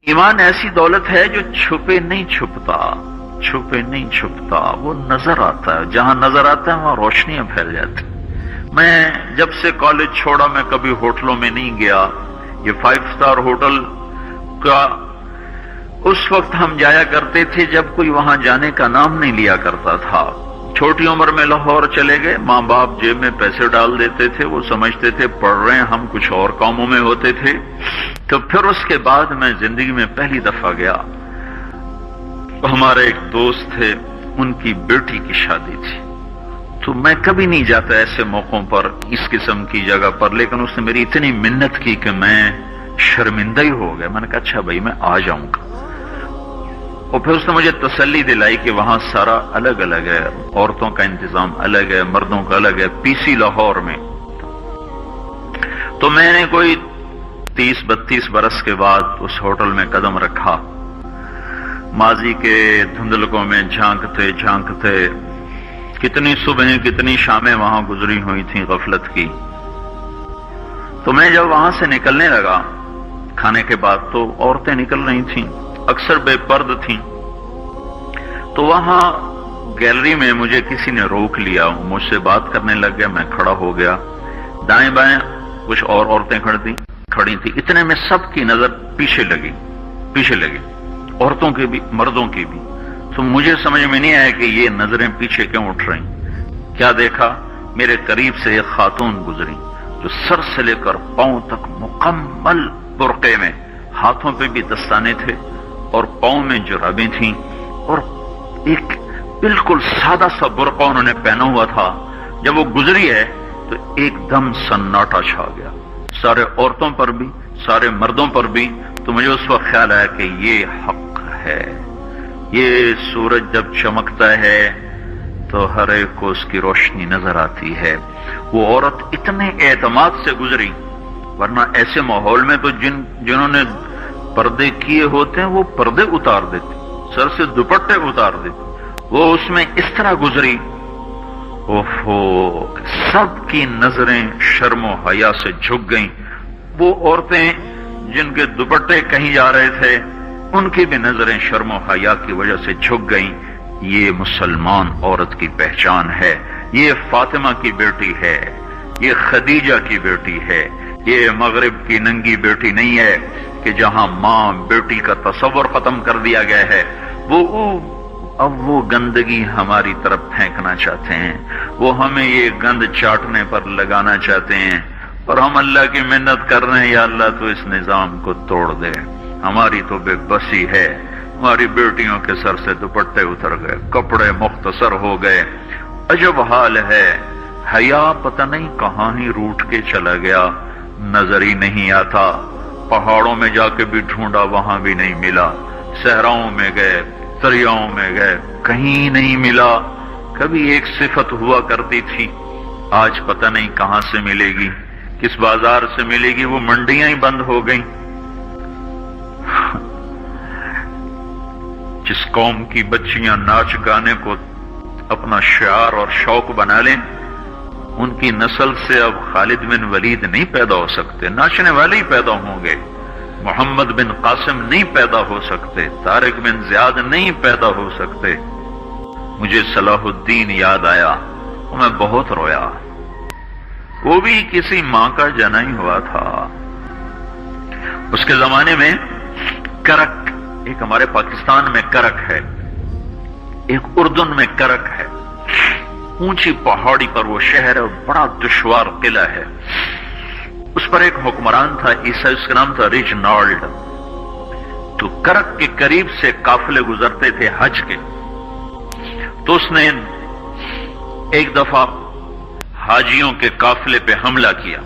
ایمان ایسی دولت ہے جو چھپے نہیں چھپتا، چھپے نہیں چھپتا، وہ نظر آتا ہے، جہاں نظر آتا ہے وہاں روشنیاں پھیل جاتی۔ میں جب سے کالج چھوڑا میں کبھی ہوٹلوں میں نہیں گیا۔ یہ 5 اسٹار ہوٹل کا اس وقت ہم جایا کرتے تھے جب کوئی وہاں جانے کا نام نہیں لیا کرتا تھا۔ چھوٹی عمر میں لاہور چلے گئے، ماں باپ جیب میں پیسے ڈال دیتے تھے، وہ سمجھتے تھے پڑھ رہے ہیں، ہم کچھ اور کاموں میں ہوتے تھے۔ تو پھر اس کے بعد میں زندگی میں پہلی دفعہ گیا، ہمارے ایک دوست تھے، ان کی بیٹی کی شادی تھی، تو میں کبھی نہیں جاتا ایسے موقعوں پر اس قسم کی جگہ پر، لیکن اس نے میری اتنی منت کی کہ میں شرمندہ ہی ہو گیا۔ میں نے کہا اچھا بھائی میں آ جاؤں گا، اور پھر اس نے مجھے تسلی دلائی کہ وہاں سارا الگ الگ ہے، عورتوں کا انتظام الگ ہے، مردوں کا الگ ہے، پی سی لاہور میں۔ تو میں نے کوئی 30-32 برس کے بعد اس ہوٹل میں قدم رکھا، ماضی کے دھندلکوں میں جھانکتے جھانکتے کتنی صبحیں کتنی شامیں وہاں گزری ہوئی تھیں غفلت کی۔ تو میں جب وہاں سے نکلنے لگا کھانے کے بعد تو عورتیں نکل رہی تھیں، اکثر بے پرد تھیں، تو وہاں گیلری میں مجھے کسی نے روک لیا، مجھ سے بات کرنے لگ گیا، میں کھڑا ہو گیا، دائیں بائیں کچھ اور عورتیں کھڑی تھی، اتنے میں سب کی نظر پیچھے لگی، عورتوں کی بھی مردوں کی بھی۔ تو مجھے سمجھ میں نہیں آیا کہ یہ نظریں پیچھے کیوں اٹھ رہی۔ کیا دیکھا، میرے قریب سے ایک خاتون گزری جو سر سے لے کر پاؤں تک مکمل برقعے میں، ہاتھوں پہ بھی دستانے تھے اور پاؤں میں جرابیں تھیں، اور ایک بالکل سادہ سا برقع انہوں نے پہنا ہوا تھا۔ جب وہ گزری ہے تو ایک دم سناٹا چھا گیا، سارے عورتوں پر بھی سارے مردوں پر بھی۔ تو مجھے اس وقت خیال آیا کہ یہ حق ہے، یہ سورج جب چمکتا ہے تو ہر ایک کو اس کی روشنی نظر آتی ہے۔ وہ عورت اتنے اعتماد سے گزری، ورنہ ایسے ماحول میں تو جنہوں نے پردے کیے ہوتے ہیں وہ پردے اتار دیتے، سر سے دوپٹے اتار دیتے، وہ اس میں اس طرح گزری، اوہو، سب کی نظریں شرم و حیا سے جھک گئیں۔ وہ عورتیں جن کے دوپٹے کہیں جا رہے تھے ان کی بھی نظریں شرم و حیا کی وجہ سے جھک گئیں۔ یہ مسلمان عورت کی پہچان ہے، یہ فاطمہ کی بیٹی ہے، یہ خدیجہ کی بیٹی ہے، یہ مغرب کی ننگی بیٹی نہیں ہے کہ جہاں ماں بیٹی کا تصور ختم کر دیا گیا ہے، اب وہ گندگی ہماری طرف پھینکنا چاہتے ہیں، وہ ہمیں یہ گند چاٹنے پر لگانا چاہتے ہیں، اور ہم اللہ کی منت کر رہے ہیں یا اللہ تو اس نظام کو توڑ دے۔ ہماری تو بے بسی ہے، ہماری بیٹیوں کے سر سے دوپٹے اتر گئے، کپڑے مختصر ہو گئے، عجب حال ہے۔ حیا پتہ نہیں کہاں ہی روٹ کے چلا گیا، نظر ہی نہیں آتا۔ پہاڑوں میں جا کے بھی ڈھونڈا، وہاں بھی نہیں ملا، صحراؤں میں گئے، دریاؤں میں گئے، کہیں نہیں ملا۔ کبھی ایک صفت ہوا کرتی تھی، آج پتہ نہیں کہاں سے ملے گی، کس بازار سے ملے گی، وہ منڈیاں ہی بند ہو گئیں۔ جس قوم کی بچیاں ناچ گانے کو اپنا شعار اور شوق بنا لیں، ان کی نسل سے اب خالد بن ولید نہیں پیدا ہو سکتے، ناچنے والے ہی پیدا ہوں گے، محمد بن قاسم نہیں پیدا ہو سکتے، طارق بن زیاد نہیں پیدا ہو سکتے۔ مجھے صلاح الدین یاد آیا، میں بہت رویا، وہ بھی کسی ماں کا جنا ہی ہوا تھا۔ اس کے زمانے میں کرک، ایک ہمارے پاکستان میں کرک ہے، ایک اردن میں کرک ہے، اونچی پہاڑی پر وہ شہر ہے، بڑا دشوار قلعہ ہے۔ اس پر ایک حکمران تھا عیسائی، اس کا نام تھا ریجنالڈ۔ تو کرک کے قریب سے قافلے گزرتے تھے حج کے، تو اس نے ایک دفعہ حاجیوں کے قافلے پہ حملہ کیا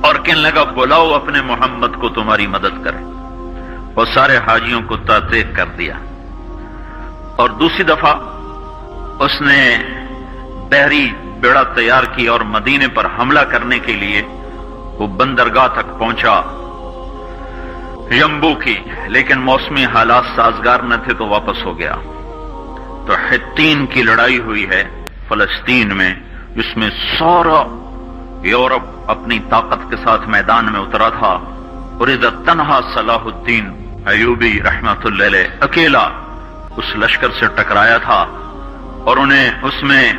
اور کہنے لگا بلاؤ اپنے محمد کو تمہاری مدد کرے، اور سارے حاجیوں کو تعطیق کر دیا۔ اور دوسری دفعہ اس نے بحری بیڑا تیار کی اور مدینے پر حملہ کرنے کے لیے وہ بندرگاہ تک پہنچا یمبو کی، لیکن موسمی حالات سازگار نہ تھے تو واپس ہو گیا۔ تو حطین کی لڑائی ہوئی ہے فلسطین میں، جس میں سارا یورپ اپنی طاقت کے ساتھ میدان میں اترا تھا، اور اذا تنہا صلاح الدین ایوبی رحمۃ اللہ علیہ اکیلا اس لشکر سے ٹکرایا تھا اور انہیں اس میں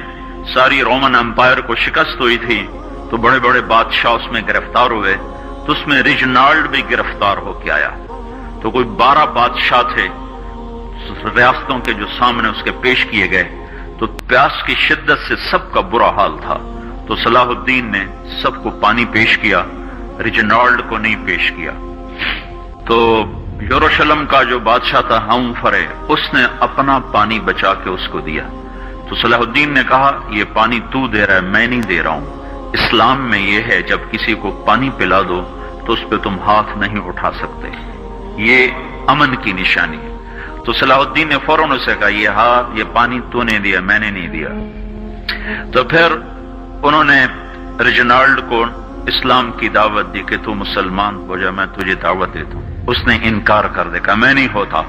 ساری رومن امپائر کو شکست ہوئی تھی، تو بڑے بڑے بادشاہ اس میں گرفتار ہوئے، تو اس میں ریجنالڈ بھی گرفتار ہو کے آیا، تو کوئی 12 بادشاہ تھے ریاستوں کے جو سامنے اس کے پیش کیے گئے، تو پیاس کی شدت سے سب کا برا حال تھا، تو صلاح الدین نے سب کو پانی پیش کیا، ریجنالڈ کو نہیں پیش کیا۔ تو یروشلم کا جو بادشاہ تھا ہمفرے، اس نے اپنا پانی بچا کے اس کو دیا، تو صلاح الدین نے کہا یہ پانی تو دے رہا ہے، میں نہیں دے رہا ہوں، اسلام میں یہ ہے جب کسی کو پانی پلا دو تو اس پہ تم ہاتھ نہیں اٹھا سکتے، یہ امن کی نشانی ہے۔ تو صلاح الدین نے فوراً اسے کہا یہ پانی تو نے دیا، میں نے نہیں دیا۔ تو پھر انہوں نے ریجنالڈ کو اسلام کی دعوت دی کہ تو مسلمان ہو جا، میں تجھے دعوت دیتا ہوں۔ اس نے انکار کر دیا، کہا میں نہیں ہوتا۔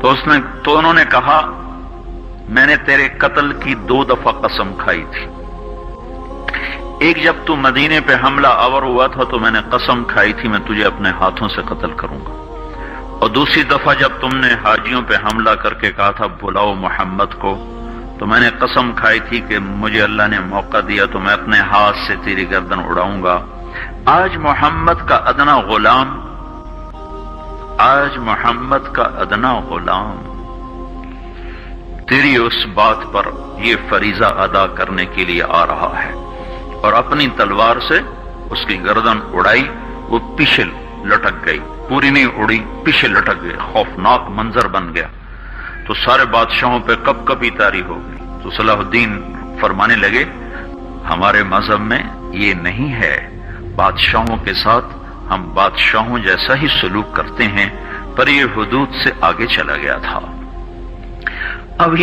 تو انہوں نے کہا میں نے تیرے قتل کی 2 دفعہ قسم کھائی تھی، ایک جب تو مدینے پہ حملہ آور ہوا تھا تو میں نے قسم کھائی تھی میں تجھے اپنے ہاتھوں سے قتل کروں گا، اور دوسری دفعہ جب تم نے حاجیوں پہ حملہ کر کے کہا تھا بلاؤ محمد کو، تو میں نے قسم کھائی تھی کہ مجھے اللہ نے موقع دیا تو میں اپنے ہاتھ سے تیری گردن اڑاؤں گا۔ آج محمد کا ادنا غلام تیری اس بات پر یہ فریضہ ادا کرنے کے لیے آ رہا ہے، اور اپنی تلوار سے اس کی گردن اڑائی، وہ پیچھے لٹک گئی، پوری نہیں اڑی، پیچھے لٹک گئی، خوفناک منظر بن گیا، تو سارے بادشاہوں پہ کب کبھی طاری ہو گئی۔ تو صلاح الدین فرمانے لگے ہمارے مذہب میں یہ نہیں ہے، بادشاہوں کے ساتھ ہم بادشاہوں جیسا ہی سلوک کرتے ہیں، پر یہ حدود سے آگے چلا گیا تھا۔ اب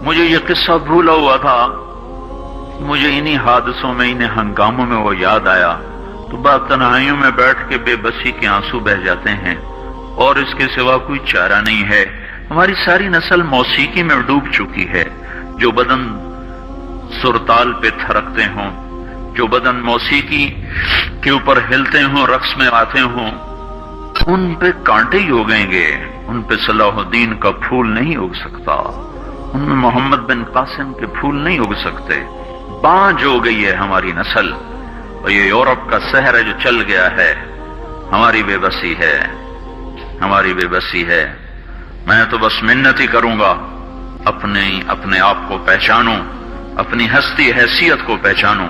مجھے یہ قصہ بھولا ہوا تھا، مجھے انہی حادثوں میں، انہی ہنگاموں میں وہ یاد آیا، تو بعد تنہائیوں میں بیٹھ کے بے بسی کے آنسو بہہ جاتے ہیں، اور اس کے سوا کوئی چارہ نہیں ہے۔ ہماری ساری نسل موسیقی میں ڈوب چکی ہے، جو بدن سرتال پہ تھرکتے ہوں، جو بدن موسیقی کے اوپر ہلتے ہوں، رقص میں آتے ہوں، ان پہ کانٹے ہی اگیں گے، ان پہ صلاح الدین کا پھول نہیں اگ سکتا، ان میں محمد بن قاسم کے پھول نہیں اگ سکتے۔ بانجھ ہو گئی ہے ہماری نسل، اور یہ یورپ کا سحر ہے جو چل گیا ہے، ہماری بے بسی ہے، ہماری بے بسی ہے۔ میں تو بس منت ہی کروں گا اپنے آپ کو پہچانو، اپنی ہستی حیثیت کو پہچانو،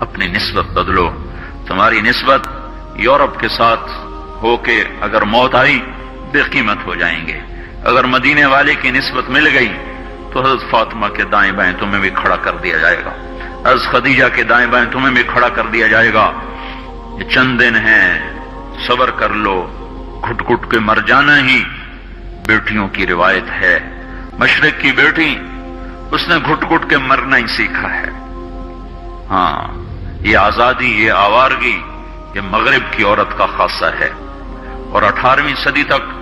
اپنی نسبت بدلو۔ تمہاری نسبت یورپ کے ساتھ ہو کے اگر موت آئی بے قیمت ہو جائیں گے، اگر مدینے والے کی نسبت مل گئی تو حضرت فاطمہ کے دائیں بائیں تمہیں بھی کھڑا کر دیا جائے گا، حضرت خدیجہ کے دائیں بائیں تمہیں بھی کھڑا کر دیا جائے گا۔ یہ چند دن ہیں، صبر کر لو، گھٹ گھٹ کے مر جانا ہی بیٹیوں کی روایت ہے۔ مشرق کی بیٹی، اس نے گھٹ گھٹ کے مرنا ہی سیکھا ہے۔ ہاں، یہ آزادی، یہ آوارگی، یہ مغرب کی عورت کا خاصہ ہے، اور 18ویں صدی تک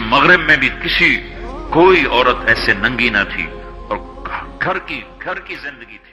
مغرب میں بھی کوئی عورت ایسے ننگی نہ تھی، اور گھر کی زندگی تھی۔